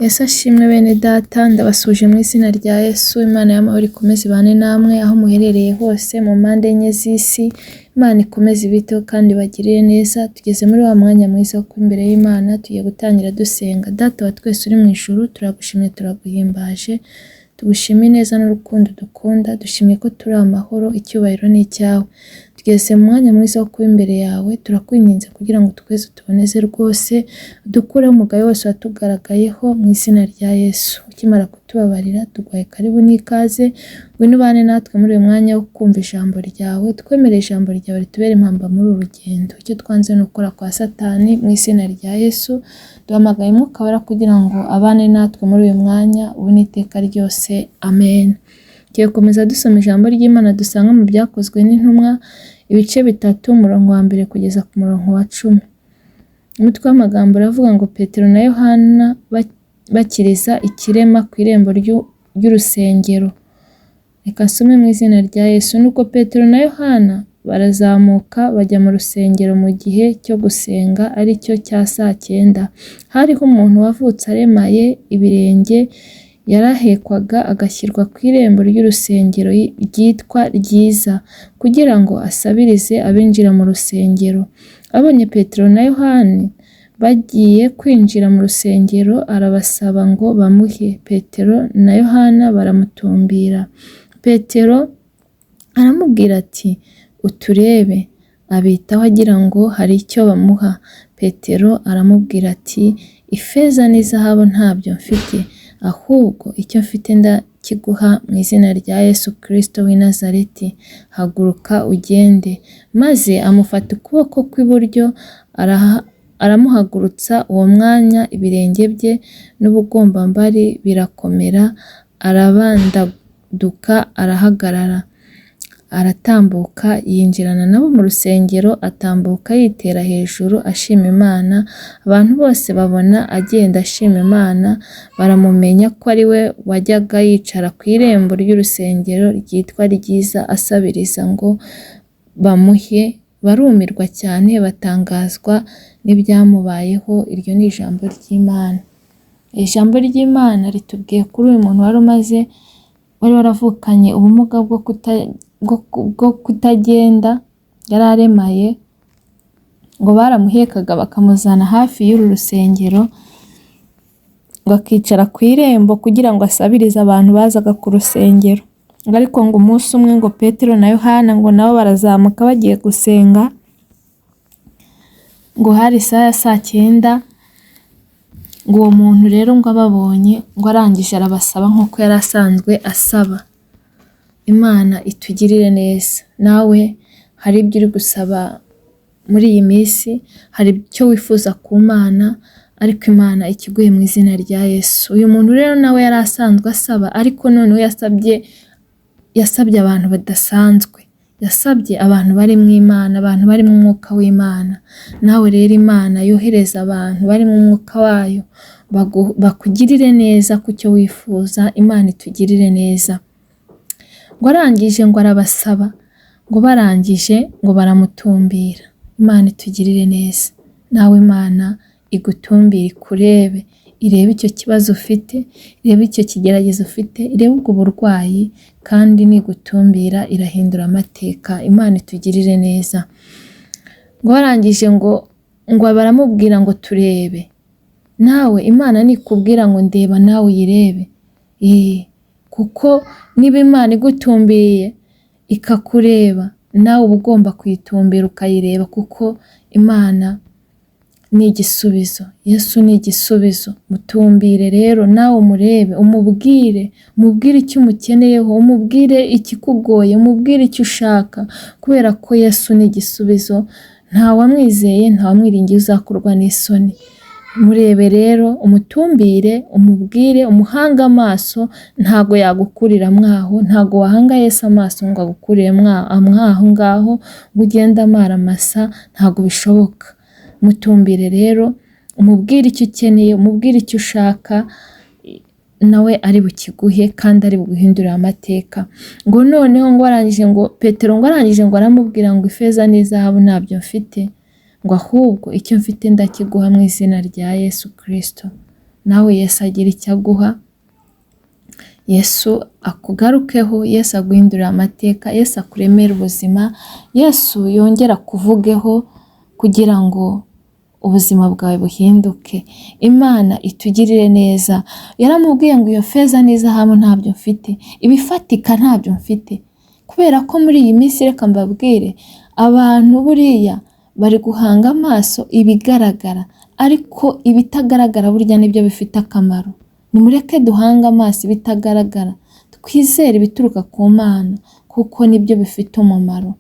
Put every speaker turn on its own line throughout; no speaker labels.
Yesu ashimwe bene data, ndabasuje mu izina rya Yesu. Imana y'amahoro ikomeze ibane namwe aho muherereye hose mu mpande enye z'isi. Imana ikomeze ibiteho kandi bagirire neza. Tugeze muri wa mwanya mwiza wo kuba imbere y'Imana, tugiye gutangira dusenga. Data wa twese uri mu ijuru, turagushimye turaguhimbaje, tugushimiye neza n'urukundo dukunda, dushimye ko turi amahoro, icyubahiro ni icyawe. Tugeze mu mwanya mwiza wo kuba imbere yawe, turakwinginze kugira ngo twese tuboneze rwose, dukureho umugayo wose watugaragayeho mu izina rya Yesu. Ukimara kutubabarira, tuguhaye karibu n'ikaze, ngwino ubane natwe muri uyu mwanya wo kumva ijambo ryawe, twemereye ijambo ryawe ritubere impamba muri uru rugendo. Icyo twanze ni ukora kwa Satani mu izina rya Yesu. Duhamagaye Mwuka Wera kugira ngo abane natwe muri uyu mwanya, ubu n'iteka ryose. Amen. Tugiye gukomeza dusoma ijambo ry'Imana dusanga mu Byakozwe n'Intumwa, ibice 3, umurongo wa 1 kugeza ku murongo wa 10. Umutwe w'amagambo uravuga ngo Petero na Yohana bakiriza ikirema ku irembo ry'urusengero. Reka nsome mu izina rya Yesu. Nuko Petero na Yohana barazamuka bajya mu rusengero mu gihe cyo gusenga, ari cyo cya 9. Hariho umuntu wavutse aremaye ibirenge, yarahekwaga agashyirwa ku irembo ry'urusengero ryitwa Ryiza, kugira ngo asabirize abinjira mu rusengero. Abonye Petero na Yohana bagiye kwinjira mu rusengero, arabasaba ngo bamuhe. Petero na Yohana baramutumbira. Petero aramubwira ati, uturebe. Abitaho agira ngo hari icyo bamuha. Petero aramubwira ati, ifeza n'izahabu ntabyo mfite, ahubwo icyo mfite ndakiguha mu izina rya Yesu Kristo w'i Nazareti. Haguruka ugende. Maze amufata ukuboko kw'iburyo, aramuhagurutsa. Uwo mwanya ibirenge bye n'ubugombambari birakomera, arabandaduka, arahagarara, aratambuka, yinjirana nabo mu rusengero, atambuka yitera hejuru ashima Imana. Abantu bose babona agenda ashima Imana, baramumenya ko ari we wajyaga yicara ku irembo ry'urusengero ryitwa Ryiza asabiriza ngo bamuhe. Barumirwa cyane, batangazwa n'ibyamubayeho. Iryo ni ijambo ry'Imana. Ijambo ry'Imana ritubwiye kuri uyu muntu wari waravukanye ubumuga bwo kutagenda, yari aremaye, ngo baramuhekaga bakamuzana hafi y'uru rusengero, bakicara ku irembo kugira ngo asabirize abantu bazaga ku rusengero. Ariko ngo umunsi umwe ngo Petero na Yohana ngo nabo barazamuka bagiye gusenga, ngo hari isaha ya 9. Ngo uwo muntu rero ngo ababonye, ngo arangije arabasaba nk'uko yari asanzwe asaba. Imana itugirire neza. Nawe hari ibyo uri gusaba muri iyi minsi, hari icyo wifuza ku Mana, ariko Imana ikiguhe mu izina rya Yesu. Uyu muntu rero nawe yari asanzwe asaba, ariko noneho yasabye abantu badasanzwe. Yasabye abantu bari mu Imana, abantu bari mu mwuka w'Imana. Nawe rero Imana yohereza abantu bari mu mwuka wayo, bakugirire neza ku cyo wifuza. Imana itugirire neza. Ngo arangije ngo arabasaba, ngo barangije ngo baramutumbira. Imana itugirire neza. Nawe Imana igutumbire, ikurebe, irebe icyo kibazo ufite, irebe icyo kigeragezo ufite, irebe ubwo burwayi, kandi nigutumbira irahindura amateka. Imana itugirire neza. Ngo barangije ngo baramubwira ngo turebe. Nawe Imana nikubwira ngo ndeba, nawe uyirebe. Kuko niba Imana igutumbiye ikakureba, nawe uba ugomba kuyitumbira ukayireba, kuko Imana ni igisubizo. Yesu ni igisubizo. Mutumbire rero, nawe umurebe, umubwire icyo umukeneyeho, umubwire ikikugoye, umubwire icyo ushaka, kubera ko Yesu ni igisubizo. Ntawamwizeye, ntawamwiringiye uzakorwa n'isoni. Murebe rero, umutumbire, umubwire, umuhanga amaso. Ntago yagukurira mwaho, ntago wahanga Yesu amaso ngo agukurire mwaho ngaho, ngo ugende amaramasa, ntago bishoboka. Mutumbire rero, umubwire icyo ukeneye, umubwire icyo ushaka, nawe ari bukiguhe kandi ari buguhindurira amateka. Ngo noneho ngo arangije ngo Petero ngo arangije ngo aramubwira ngo ifeza n'izahabu ntabyo mfite, ngo ahubwo icyo mfite ndakiguha mu izina rya Yesu Kristo nawe Yesu agira icyo aguha, Yesu akugarukeho, Yesu aguhindurira amateka, Yesu akuremera ubuzima, Yesu yongera kuvugeho kugira ngo ubuzima bwawe buhinduke. Imana itugirire neza. Yaramubwiye ngo iyo feza n'izahabu ntabyo mfite, ibifatika ntabyo mfite, kubera ko muri iyi minsi reka mbabwire abantu buriya bari guhanga amaso ibigaragara, ariko ibitagaragara burya nibyo bifite akamaro. Nimureke duhanga amaso ibitagaragara, twizere ibituruka ku Mana kuko nibyo bifite umumaro.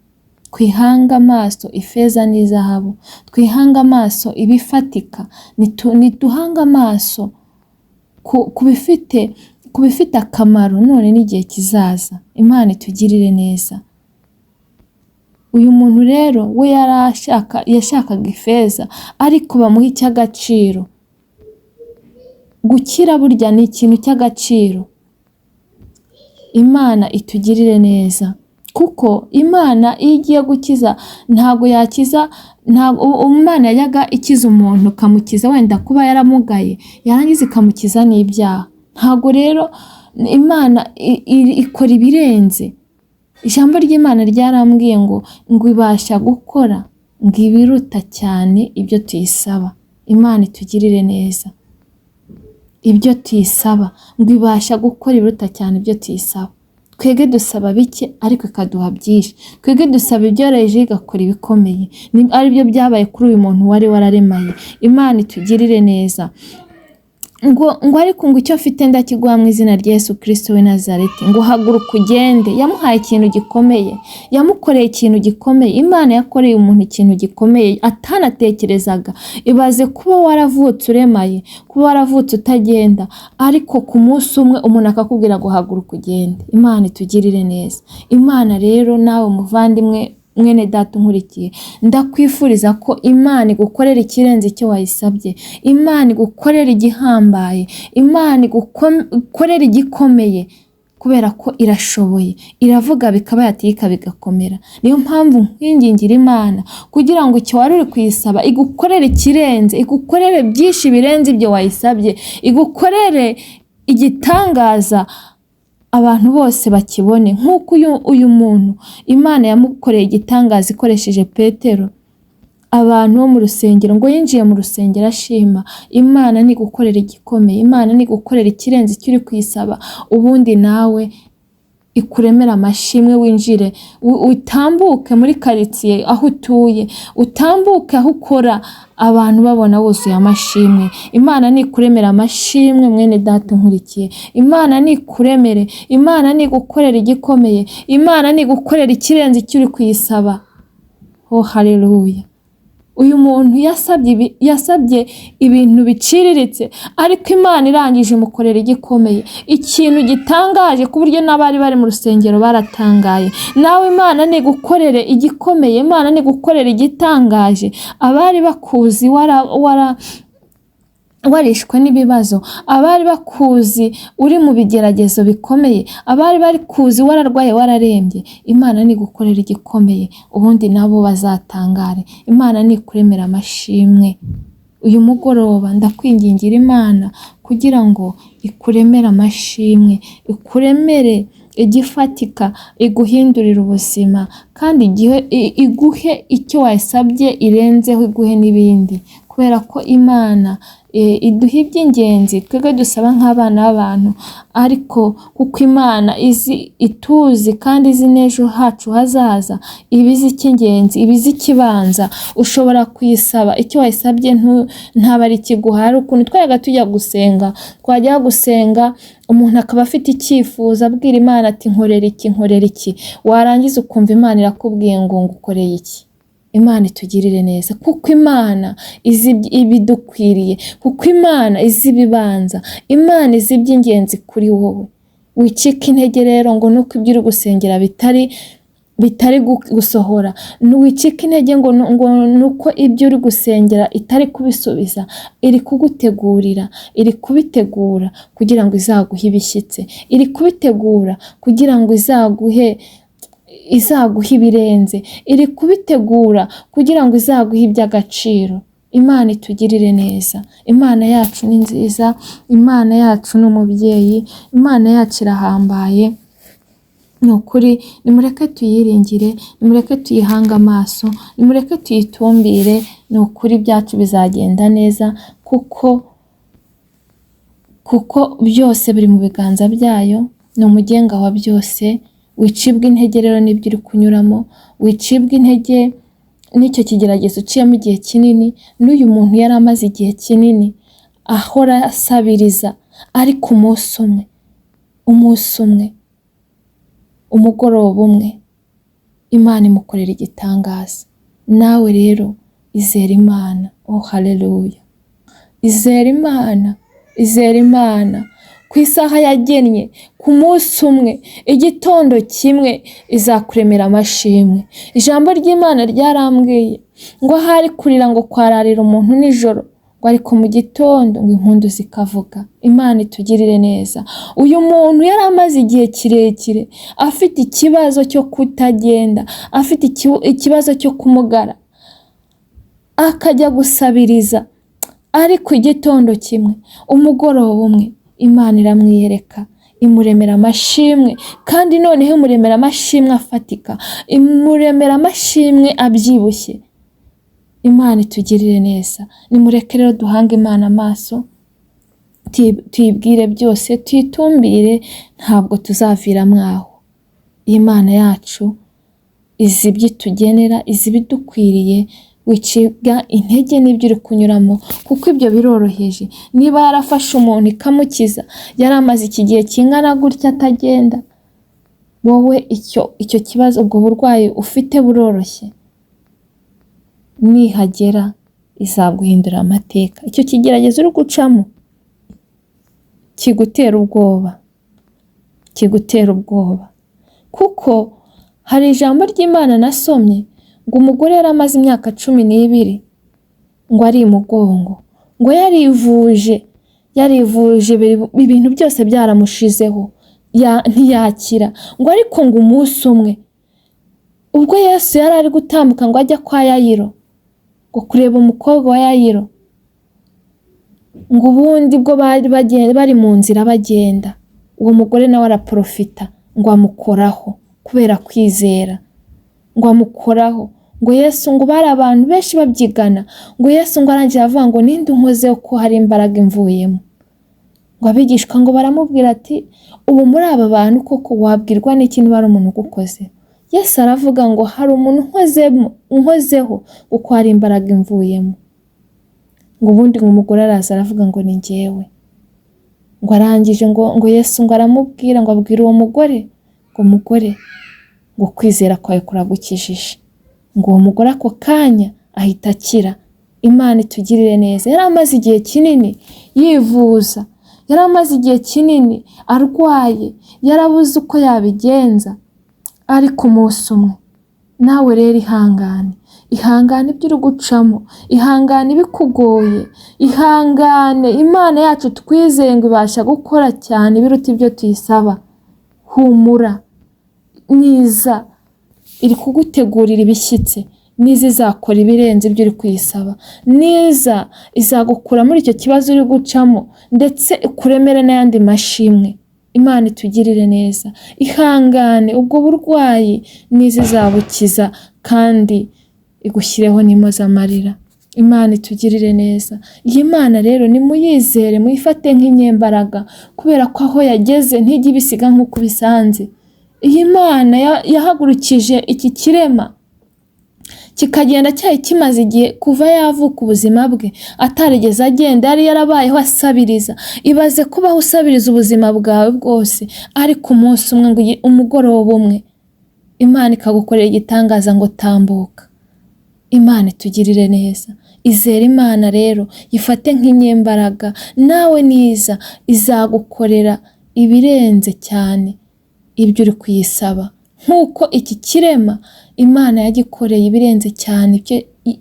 Twihanga amaso ifeza n'izahabu, twihanga amaso ibifatika, nituhanga amaso ku bifite akamaro none n'igihe kizaza. Imana itugirire neza. Uyu muntu rero we yashakaga ifeza ariko bamuha icy'agaciro. Gukira burya ni ikintu cy'agaciro. Imana itugirire neza kuko Imana iyo igiye gukiza ntabwo yakiza, Imana yajyaga ikiza umuntu kamukiza wenda kuba yaramugaye, yarangiza ikamukiza n'ibyaha. Ntabwo rero Imana ikora ibirenze. Ijambo ry'Imana ryarambwiye ngo ibasha gukora ngo ibiruta cyane ibyo tuyisaba. Imana itugirire neza. Ibyo tuyisaba ngo ibasha gukora ibiruta cyane ibyo tuyisaba. Twege dusaba bike ariko ikaduha byinshi. Twege dusaba ibyoroheje igakora ibikomeye. Ari byo byabaye kuri uyu muntu wari wararemaye. Imana itugirire neza. Ngo ariko ngo icyo afite ndakiguha mu izina rya Yesu Kristo w'i Nazareti, ngo haguruka ugende. Yamuhaye ikintu gikomeye, yamukoreye ikintu gikomeye. Imana yakoreye umuntu ikintu gikomeye atanatekerezaga. Ibaze kuba waravutse uremaye, kuba waravutse utagenda, ariko ku munsi umwe umuntu akakubwira ngo haguruka ugende. Imana itugirire neza. Imana rero nawe muvandimwe mwene data unkurikiye, ndakwifuriza ko Imana igukorera ikirenze icyo wayisabye, Imana igukorera igihambaye, Imana igukorera igikomeye, kubera ko irashoboye, iravuga bikaba, yategeka bigakomera. Niyo mpamvu nkwingingira Imana kugira ngo icyo wari uri kuyisaba igukorere ikirenze, igukorere byinshi birenze ibyo wayisabye, igukorere igitangaza abantu bose bakibone. Nk'uko uyu muntu Imana yamukoreye igitangaza ikoresheje Petero, abantu bo mu rusengero, ngo yinjiye mu rusengero ashima. Imana nigukorera igikomeye, Imana nigukorera ikirenze icyo uri kuyisaba, ubundi nawe ikuremera amashimwe, winjire utambuke muri karitsiye aho utuye, utambuke aho ukora, abantu babona wuzuye amashimwe. Imana nikuremera amashimwe mwene data nkurikiye. Imana nikuremere, Imana nigukorera igikomeye, Imana nigukorera ikirenze icyo uri kuyisaba. Oh haleluya. Uyu muntu yasabye ibintu biciriritse, ariko Imana irangije imukorera igikomeye, ikintu gitangaje ku buryo n'abari bari mu rusengero baratangaye. Nawe Imana nigukorere igikomeye, Imana nigukorera igitangaje. Abari bakuzi warishwe n'ibibazo, abari bakuzi uri mu bigeragezo bikomeye, abari bari kuzi wararwaye wararembye, Imana nigukorera igikomeye, ubundi nabo bazatangare. Imana nikuremera amashimwe. Uyu mugoroba ndakwingingira Imana kugira ngo ikuremere amashimwe, ikuremere igifatika, iguhindurira ubuzima, kandi iguhe icyo wayisabye irenzeho, iguhe n'ibindi, kubera ko Imana iduha iby'ingenzi twebwe dusaba nk'abana b'abantu, ariko kuko Imana ituzi kandi izi n'ejo hacu hazaza, ibizi icy'ingenzi, ibizi ikibanza. Ushobora kuyisaba icyo wayisabye ntaba ari ikiguha. Hari ukuntu twajaga tujya gusenga, twajya gusenga umuntu akaba afite icyifuzo abwira Imana ati nkorera iki, warangiza ukumva Imana irakubwiye ngo ngukoreye iki. Imana itugirire neza kuko Imana izi ibidukwiriye, kuko Imana izi ibibanza, Imana izi iby'ingenzi kuri wowe. Wicika intege rero ngo nuko ibyo uri gusengera bitari gusohora, wicika intege ngo nuko ibyo uri gusengera itari kubisubiza. Iri kugutegurira, iri kubitegura kugira ngo izaguhe ibishyitse, iri kubitegura kugira ngo izaguhe ibirenze, iri kubitegura kugira ngo izaguhe iby'agaciro. Imana itugirire neza. Imana yacu ni nziza, Imana yacu ni umubyeyi, Imana yacu irahambaye. Ni ukuri nimureke tuyiringire, nimureke tuyihange amaso, nimureke tuyitumbire. Ni ukuri ibyacu bizagenda neza kuko byose biri mu biganza byayo. Ni umugenga wa byose. Wicibwa intege rero n'ibyo uri kunyuramo, wicibwa intege n'icyo kigeragezo uciyemo igihe kinini. N'uyu muntu yari amaze igihe kinini ahora asabiriza, ariko umunsi umwe, umugoroba umwe, Imana imukorera igitangaza. Nawe rero izera Imana. Haleluya! Izera Imana, izera Imana. Ku isaha yagennye, ku munsi umwe, igitondo kimwe izakuremera amashimwe. Ijambo ry'Imana ryarambwiye ngo ahari kurira ngo kwararira umuntu nijoro, ngo ariko mu gitondo ngo impundu zikavuga. Imana itugirire neza. Uyu muntu yari amaze igihe kirekire afite ikibazo cyo kutagenda, afite ikibazo cyo kumugara, akajya gusabiriza, ariko igitondo kimwe, umugoroba umwe, Imana iramwiyereka, imuremera amashimwe. Kandi noneho imuremera amashimwe afatika, imuremera amashimwe abyibushye. Imana itugirire neza. Nimureke rero duhange Imana amaso, tuyibwire byose, tuyitumbire, ntabwo tuzaviramo aho. Imana yacu izi ibyo itugenera, izi ibidukwiriye. Wicibwa intege n'ibyo uri kunyuramo, kuko ibyo biroroheje. Niba yarafashe umuntu ikamukiza, yari amaze iki gihe kingana gutya atagenda, wowe icyo kibazo, ubwo burwayi ufite buroroshye. Nihagera izaguhindura amateka. Icyo kigeragezo uri gucamo kigutera ubwoba, kuko hari ijambo ry'Imana nasomye ngo umugore yari amaze imyaka 12 ngo ari imugongo, ngo yarivuje ibintu byose byaramushizeho, ntiyakira. Ngo ariko ngo umunsi umwe, ubwo Yesu yari ari gutambuka ngo ajya kwa Yayiro, ngo kureba umukobwa wa Yayiro, ngo ubundi bwo bari mu nzira bagenda, uwo mugore nawe araprofita ngo amukoraho kubera kwizera, ngo amukoraho. Ngo Yesu, ngo bari abantu benshi babyigana, ngo Yesu ngo arangira avuga ngo ninde unkozeho ko hari imbaraga imvuyemo. Ngo abigishwa ngo baramubwira ati, ubu muri aba bantu koko wabwirwa n'iki niba ari umuntu ugukoze? Yesu aravuga ngo hari umuntu unkozeho kuko hari imbaraga imvuyemo. Ngo ubundi ngo umugore araza aravuga ngo ni njyewe. Ngo arangije ngo Yesu ngo aramubwira, ngo abwira uwo mugore ngo mugore, ngo kwizera kwawe kuragukijije. Ngo uwo mugore ako kanya ahita akira. Imana itugirire neza. Yari amaze igihe kinini yivuza, yari amaze igihe kinini arwaye, yarabuze uko yabigenza, ariko umunsi umwe. Nawe rero ihangane ibyo uri gucamo, ihangane ibikugoye, ihangane. Imana yacu twizeye ngo ibasha gukora cyane biruta ibyo tuyisaba. Humura, niza iri kugutegurira ibishyitse, niza izakora ibirenze ibyo uri kuyisaba, niza izagukura muri icyo kibazo uri gucamo, ndetse ikuremere n'ayandi mashimwe. Imana itugirire neza. Ihangane ubwo burwayi, niza izabukiza kandi igushyireho n'impozamarira. Imana itugirire neza. Iyi Mana rero nimuyizere, muyifate nk'inyembaraga, kubera ko aho yageze ntijya ibisiga nk'uko bisanze. Iyi Mana yahagurukije iki kirema kikagenda cyari kimaze igihe kuva yavuka ubuzima bwe atarigeze agenda, yari yarabayeho asabiriza. Ibaze kubaho usabiriza ubuzima bwawe bwose, ariko umunsi umwe, ngo umugoroba umwe, Imana ikagukorera igitangaza ngo tambuka. Imana itugirire neza. Izere Imana rero, yifate nk'inyembaraga. Nawe niza izagukorera ibirenze cyane ibyo uri kuyisaba, nk'uko iki kirema Imana yagikoreye ibirenze cyane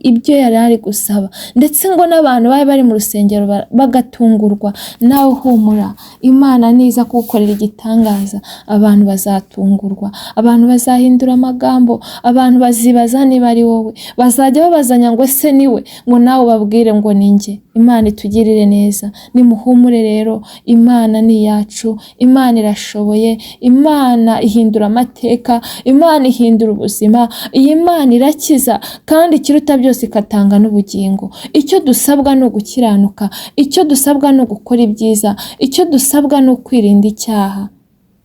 ibyo yari ari gusaba, ndetse ngo n'abantu bari bari mu rusengero bagatungurwa. Nawe humura, Imana niza kugukorera igitangaza, abantu bazatungurwa, abantu bazahindura amagambo, abantu bazibaza niba ari wowe, bazajya babazanya ngo ese niwe, ngo nawe babwire ngo ni njye. Imana itugirire neza, nimuhumure rero, Imana ni yacu, Imana irashoboye, Imana ihindura amateka, Imana ihindura ubuzima, iyi Imana irakiza kandi ikiruta byose ikatanga n'ubugingo. Icyo dusabwa ni ugukiranuka, icyo dusabwa ni ugukora ibyiza, icyo dusabwa ni ukwirinda icyaha,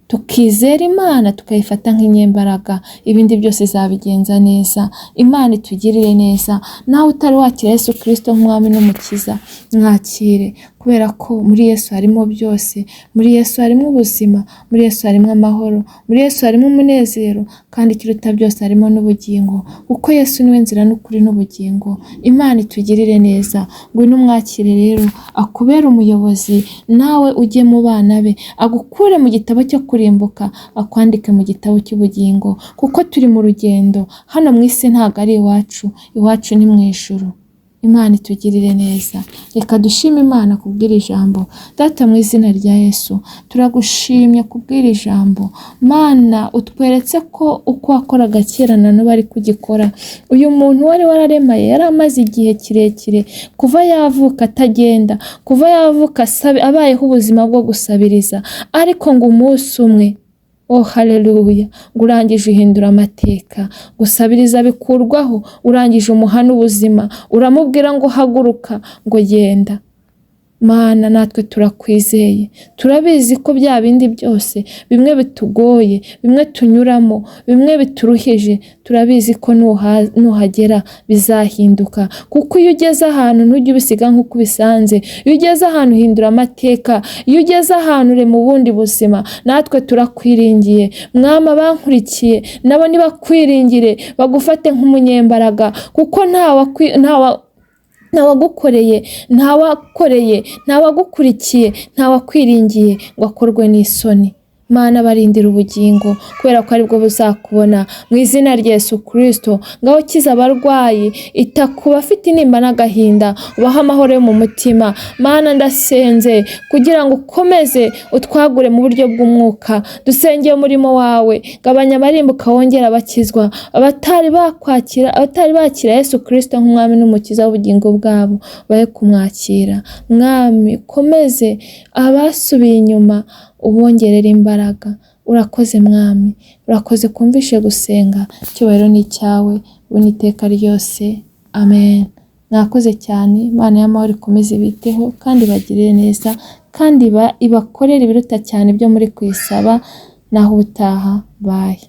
tukizera Imana tukayifata nk'inyembaraga, ibindi byose zabigenza neza. Imana itugirire neza. Nawe utari wakira Yesu Kristo nk'umwami n'umukiza, mwakire, kubera ko muri Yesu harimo byose. Muri Yesu harimo ubuzima, muri Yesu harimo amahoro, muri Yesu harimo umunezero, kandi ikiruta byose harimo n'ubugingo, kuko Yesu niwe nzira n'ukuri n'ubugingo. Imana itugirire neza. Ngwino umwakire rero, akubere umuyobozi, nawe ujye mu bana be, agukure mu gitabo cyo kurimbuka, akwandike mu gitabo cy'ubugingo, kuko turi mu rugendo. Hano mu isi ntabwo ari iwacu, iwacu ni mu ijuru. Imana itugirire neza. Reka dushime Imana kubwira ijambo. Data, mu izina rya Yesu turagushimye kubwira ijambo. Mana, utweretse ko uko wakoraga kera na n'ubu ari kugikora. Uyu muntu wari wararemaye yari amaze igihe kirekire, kuva yavuka atagenda, kuva yavuka abayeho ubuzima bwo gusabiriza, ariko ngo umunsi umwe, oh haleluya, ngo urangije uhindura amateka, gusabiriza bikurwaho, urangije umuha n'ubuzima, uramubwira ngo haguruka, ngo genda. Mana, natwe turakwizeye, turabizi ko bya bindi byose, bimwe bitugoye, bimwe tunyuramo, bimwe bituruhije, turabizi ko nuhagera bizahinduka, kuko iyo ugeze ahantu ntujya ubisiga nk'uko ubisanze. Iyo ugeze ahantu uhindura amateka, iyo ugeze ahantu uri mu bundi buzima. Natwe turakwiringiye Mwami, abankurikiye nabo nibakwiringire, bagufate nk'umunyembaraga, kuko ntawagukoreye, ntawagukurikiye, ntawakwiringiye ngo akorwe n'isoni. Mana, barindira ubugingo, kubera ko aribwo buzakubona. Mu izina rya Yesu Kristo, ngaho kiza abarwayi, ita ku bafite intimba n'agahinda, ubahe amahoro yo mu mutima. Mana, ndasenze kugira ngo ukomeze utwagure mu buryo bw'umwuka. Dusengeye umurimo wawe, gabanya abarimbuka wongera abakizwa, abatari bakira Yesu Kristo nk'umwami n'umukiza w'ubugingo bwabo bahe kumwakira. Mwami, komeze abasubiye inyuma, ubongerera imbaraga. Urakoze Mwami, urakoze kumvishe gusenga. Icyubahiro ni icyawe, ubu n'iteka ryose. Amen. Mwakoze cyane. Imana y'amahoro ikomeze ibiteho kandi bagirire neza, kandi ibakorere ibiruta cyane ibyo muri kwisaba. Naho ubutaha. Bye.